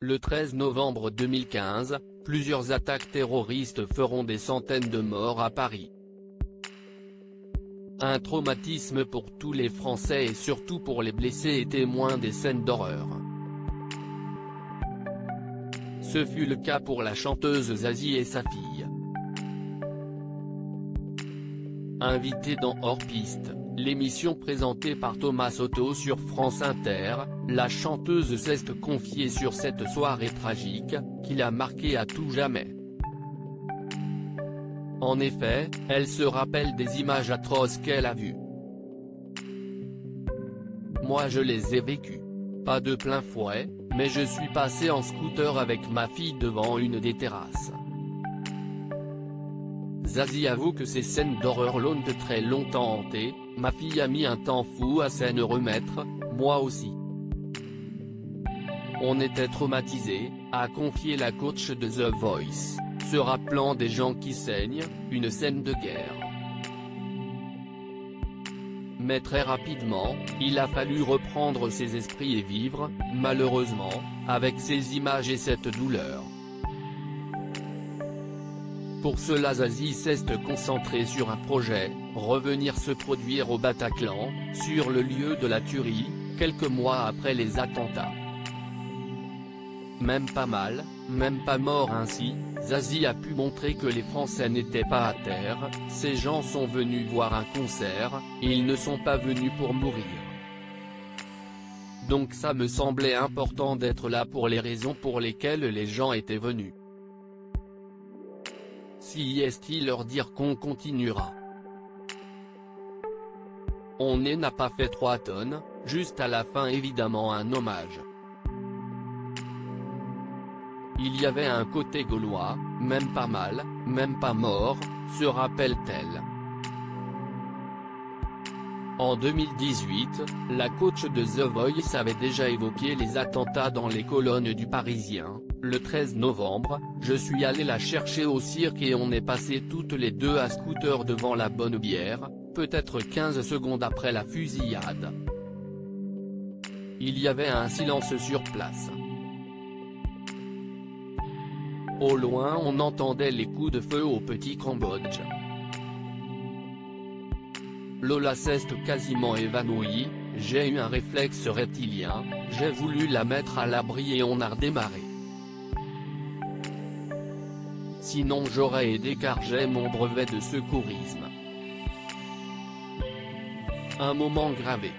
Le 13 novembre 2015, plusieurs attaques terroristes feront des centaines de morts à Paris. Un traumatisme pour tous les Français et surtout pour les blessés et témoins des scènes d'horreur. Ce fut le cas pour la chanteuse Zazie et sa fille. Invitée dans Hors Piste, l'émission présentée par Thomas Soto sur France Inter, la chanteuse s'est confiée sur cette soirée tragique, qui l'a marquée à tout jamais. En effet, elle se rappelle des images atroces qu'elle a vues. Moi je les ai vécues. Pas de plein fouet, mais je suis passé en scooter avec ma fille devant une des terrasses. Zazie avoue que ces scènes d'horreur l'ont de très longtemps hantée, ma fille a mis un temps fou à s'en remettre, moi aussi. On était traumatisés, a confié la coach de The Voice, se rappelant des gens qui saignent, une scène de guerre. Mais très rapidement, il a fallu reprendre ses esprits et vivre, malheureusement, avec ces images et cette douleur. Pour cela Zazie s'est concentrée sur un projet, revenir se produire au Bataclan, sur le lieu de la tuerie, quelques mois après les attentats. Même pas mal, même pas mort ainsi, Zazie a pu montrer que les Français n'étaient pas à terre, ces gens sont venus voir un concert, et ils ne sont pas venus pour mourir. Donc ça me semblait important d'être là pour les raisons pour lesquelles les gens étaient venus. Si est-il leur dire qu'on continuera. On n'a pas fait 3 tonnes, juste à la fin évidemment un hommage. Il y avait un côté gaulois, même pas mal, même pas mort, se rappelle-t-elle. En 2018, la coach de The Voice avait déjà évoqué les attentats dans les colonnes du Parisien. Le 13 novembre, je suis allé la chercher au cirque et on est passé toutes les deux à scooter devant la bonne bière, peut-être 15 secondes après la fusillade. Il y avait un silence sur place. Au loin on entendait les coups de feu au Petit Cambodge. Lola s'est quasiment évanouie, j'ai eu un réflexe reptilien, j'ai voulu la mettre à l'abri et on a redémarré. Sinon j'aurais aidé car j'ai mon brevet de secourisme. Un moment gravé.